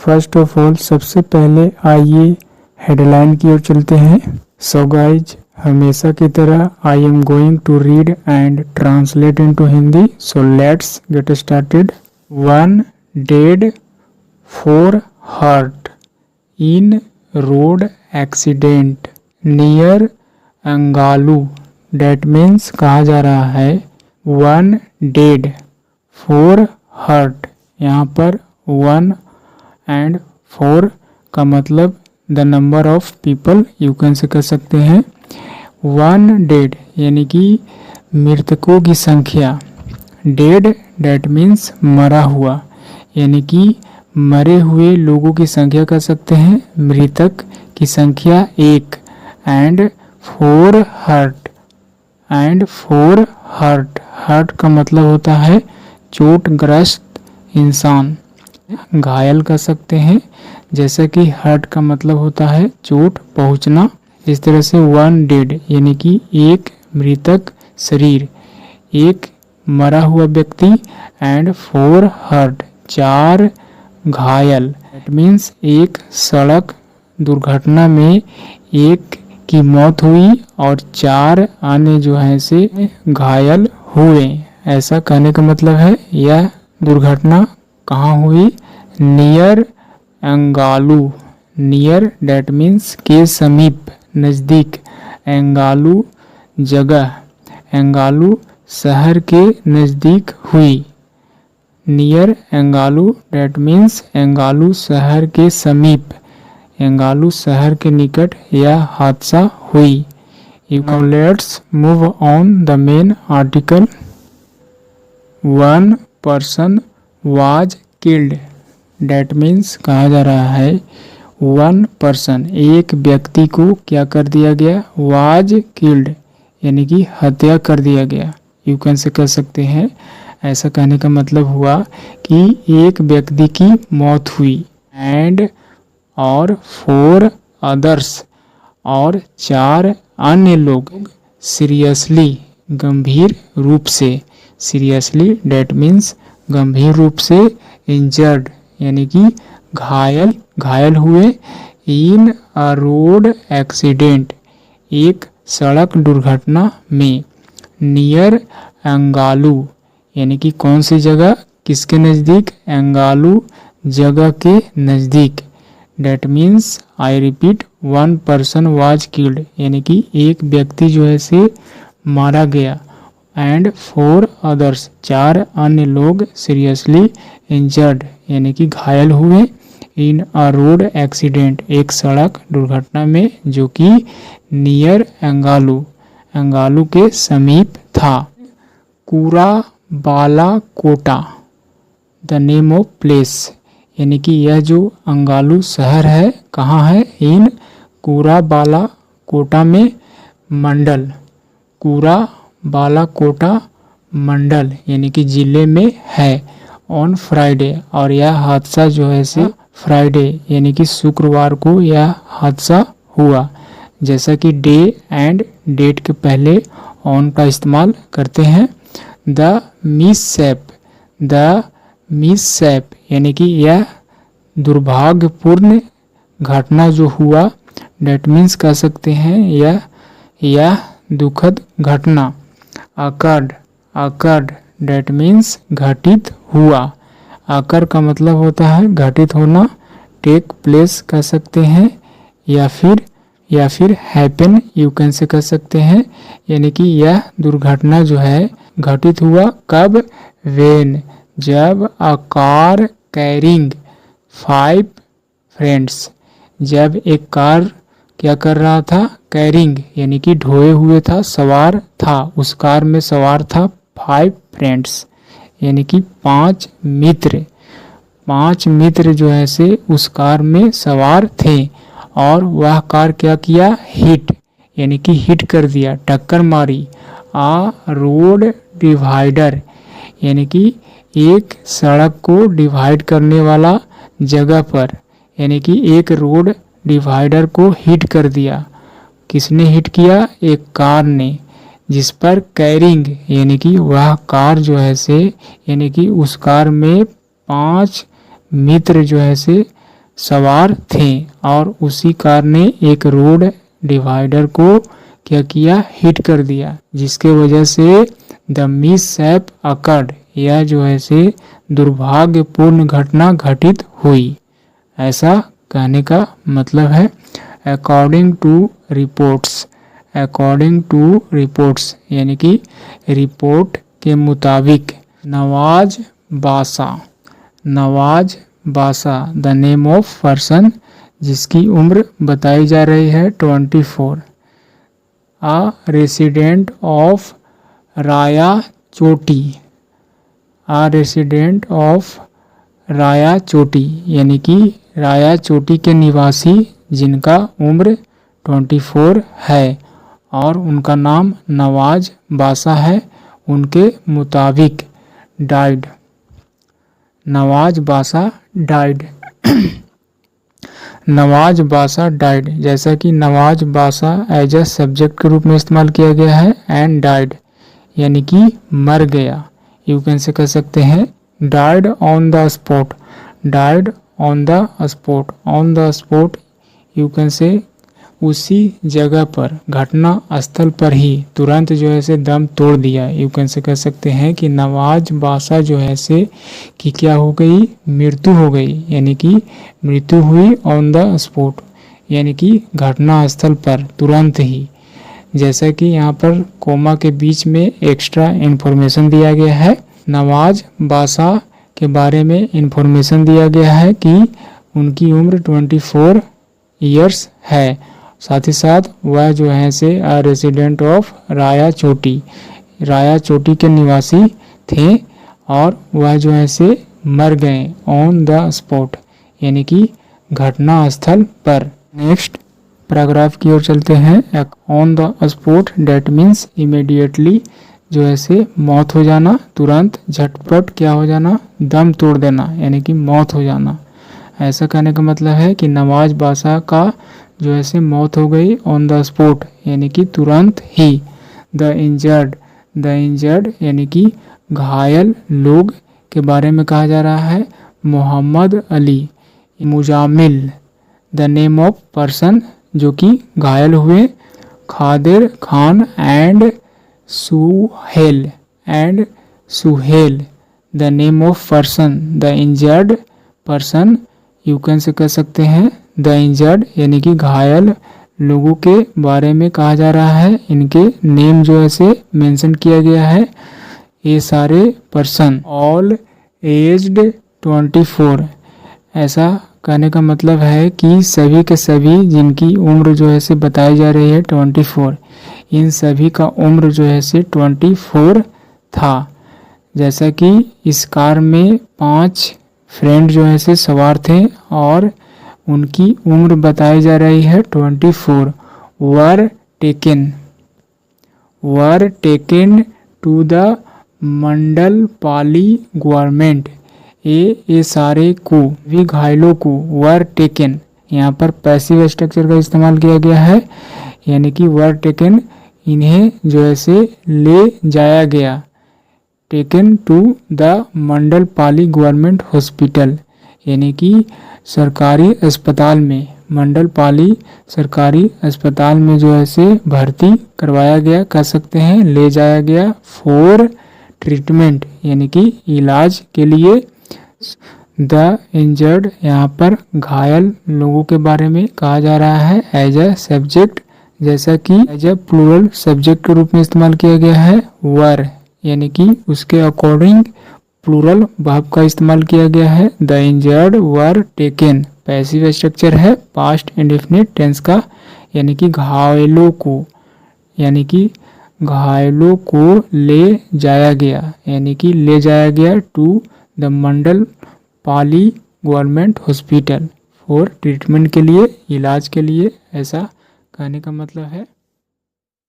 First of all सबसे पहले आइए हेडलाइन की ओर चलते हैं। सो गाइज, हमेशा की तरह I am going to read and translate into Hindi. So let's get started. 1 dead 4 hurt in road accident near Angalu. That means कहा जा रहा है 1 डेड 4 हर्ट। यहाँ पर 1 एंड 4 का मतलब the number of people you can से कर सकते हैं। 1 डेड यानी कि मृतकों की संख्या। डेड डेट मीन्स मरा हुआ, यानी कि मरे हुए लोगों की संख्या कर सकते हैं। मृतक की संख्या 1 and 4 hurt. And 4 hurt, hurt का मतलब होता है चोटग्रस्त इंसान, घायल कर सकते हैं। जैसे कि हर्ट का मतलब होता है चोट पहुंचना। इस तरह से 1 डेड यानी कि एक मृतक शरीर, एक मरा हुआ व्यक्ति, एंड 4 हर्ट 4 घायल। दैट मीन्स एक सड़क दुर्घटना में एक की मौत हुई और 4 अन्य जो है से घायल हुए। ऐसा कहने का मतलब है यह दुर्घटना कहाँ हुई? नियर अंगालू। नियर डेट मीन्स के समीप, नज़दीक। अंगालू जगह, अंगालू शहर के नज़दीक हुई। नियर अंगालू डेट मीन्स अंगालू शहर के समीप, अंगालू शहर के निकट यह हादसा हुई। Now let's move on the main article. 1 person was killed. That means कहा जा रहा है 1 person एक व्यक्ति को क्या कर दिया गया? was killed यानी कि हत्या कर दिया गया। यू कैन से कर सकते हैं। ऐसा कहने का मतलब हुआ कि एक व्यक्ति की मौत हुई एंड और 4 अदर्स और 4 अन्य लोग सीरियसली गंभीर रूप से, सीरियसली डेट मीन्स गंभीर रूप से, इंजर्ड यानी कि घायल हुए। इन अ रोड एक्सीडेंट एक सड़क दुर्घटना में। नियर अंगालू यानी कि कौन सी जगह, किसके नज़दीक? अंगालू जगह के नज़दीक। That means I repeat 1 person was killed यानी कि एक व्यक्ति जो है से मारा गया एंड 4 others 4 अन्य लोग सीरियसली इंजर्ड यानी कि घायल हुए। इन अ रोड एक्सीडेंट एक सड़क दुर्घटना में जो कि नियर अंगालू, अंगालू के समीप था। Kurabalakota the name of place यानी कि यह जो अंगालू शहर है कहाँ है? इन कूरा बाला कोटा में मंडल, कूरा बाला कोटा मंडल यानी कि जिले में है। ऑन फ्राइडे, और यह हादसा जो है से फ्राइडे यानी कि शुक्रवार को यह हादसा हुआ। जैसा कि डे एंड डेट के पहले ऑन का इस्तेमाल करते हैं। द मिसशैप यानी कि यह दुर्भाग्यपूर्ण घटना जो हुआ। डेट मीन्स कह सकते हैं यह दुखद घटना। अकर्ड डेट मीन्स घटित हुआ। अकर का मतलब होता है घटित होना। टेक प्लेस कह सकते हैं या फिर हैपन यू कैन से कह सकते हैं। यानी कि यह दुर्घटना जो है घटित हुआ कब? वेन जब अ कार कैरिंग 5 फ्रेंड्स, जब एक कार क्या कर रहा था? कैरिंग यानी कि ढोए हुए था, सवार था, उस कार में सवार था 5 फ्रेंड्स यानी कि 5 मित्र। 5 मित्र जो है से उस कार में सवार थे और वह कार क्या किया? हिट यानी कि हिट कर दिया, टक्कर मारी। आ रोड डिवाइडर यानी कि एक सड़क को डिवाइड करने वाला जगह पर, यानी कि एक रोड डिवाइडर को हिट कर दिया। किसने हिट किया? एक कार ने, जिस पर कैरिंग यानी कि वह कार जो है से, यानी कि उस कार में 5 मित्र जो है से सवार थे और उसी कार ने एक रोड डिवाइडर को क्या किया, हिट कर दिया, जिसके वजह से द मिसहैप अकर्ड, यह जो है से दुर्भाग्यपूर्ण घटना घटित हुई। ऐसा कहने का मतलब है according to reports, according to reports यानी कि रिपोर्ट के मुताबिक। नवाज बासा, नवाज बासा द नेम ऑफ पर्सन जिसकी उम्र बताई जा रही है 24, आ रेसिडेंट ऑफ राया चोटी, आ रेसिडेंट ऑफ राया चोटी यानी कि राया चोटी के निवासी जिनका उम्र 24 है और उनका नाम नवाज बासा है, उनके मुताबिक डाइड, नवाज बासा डाइड नवाज बासा डाइड, जैसा कि नवाज बासा एज अ सब्जेक्ट के रूप में इस्तेमाल किया गया है एंड डाइड यानी कि मर गया। यू कैन से कह सकते हैं died on the spot, died on the spot, on the spot you can से उसी जगह पर, घटना स्थल पर ही तुरंत जो है से दम तोड़ दिया। यू कैन से कह सकते हैं कि नवाज बासा जो है से कि क्या हो गई, मृत्यु हो गई, यानी कि मृत्यु हुई ऑन द स्पॉट यानी कि घटना स्थल पर तुरंत ही। जैसा कि यहाँ पर कोमा के बीच में एक्स्ट्रा इन्फॉर्मेशन दिया गया है, नवाज बासा के बारे में इन्फॉर्मेशन दिया गया है कि उनकी उम्र 24 ईयर्स है, साथ ही साथ वह जो है से रेसिडेंट ऑफ राया चोटी, राया चोटी के निवासी थे और वह जो है से मर गए ऑन द स्पॉट यानी कि घटना स्थल पर। नेक्स्ट पैराग्राफ की ओर चलते हैं। On the spot that means immediately, जो है से मौत हो जाना, तुरंत, झटपट क्या हो जाना, दम तोड़ देना यानी कि मौत हो जाना। ऐसा कहने का मतलब है कि नवाज बासा का जो ऐसे मौत हो गई ऑन द स्पॉट यानी कि तुरंत ही। द इंजर्ड, द इंजर्ड यानी कि घायल लोग के बारे में कहा जा रहा है। Mohammed Ali Muzammil the name of person जो कि घायल हुए। Khadir Khan and Suhail the name of person, the injured person you can say कह सकते हैं द इंजर्ड यानी कि घायल लोगों के बारे में कहा जा रहा है। इनके नेम जो है से मेंशन किया गया है। ये सारे पर्सन ऑल एज्ड 24, ऐसा कहने का मतलब है कि सभी के सभी जिनकी उम्र जो है से बताई जा रही है 24, इन सभी का उम्र जो है से 24 था। जैसा कि इस कार में 5 फ्रेंड जो है से सवार थे और उनकी उम्र बताई जा रही है 24। Were taken to the Mandalpali government, ये सारे को भी घायलों को वर टेकन, यहाँ पर पैसिव स्ट्रक्चर का इस्तेमाल किया गया है यानी कि वर टेकन, इन्हें जो है से ले जाया गया। Taken to the Mandalpali government hospital यानी कि सरकारी अस्पताल में, मंडलपाली सरकारी अस्पताल में जो है से भर्ती करवाया गया, कह सकते हैं ले जाया गया। फॉर ट्रीटमेंट यानी कि इलाज के लिए। द इंजर्ड यहाँ पर घायल लोगों के बारे में कहा जा रहा है एज अ सब्जेक्ट, जैसा कि एज अ प्लूरल सब्जेक्ट के रूप में इस्तेमाल किया गया है। वर यानी कि उसके अकॉर्डिंग प्लूरल वर्ब का इस्तेमाल किया गया है। The injured were taken, passive structure है पास्ट इंडेफिनिट टेंस का, यानी कि घायलों को, यानी कि घायलों को ले जाया गया, यानी कि ले जाया गया to the Mandalpali government hospital for treatment के लिए, इलाज के लिए, ऐसा कहने का मतलब है।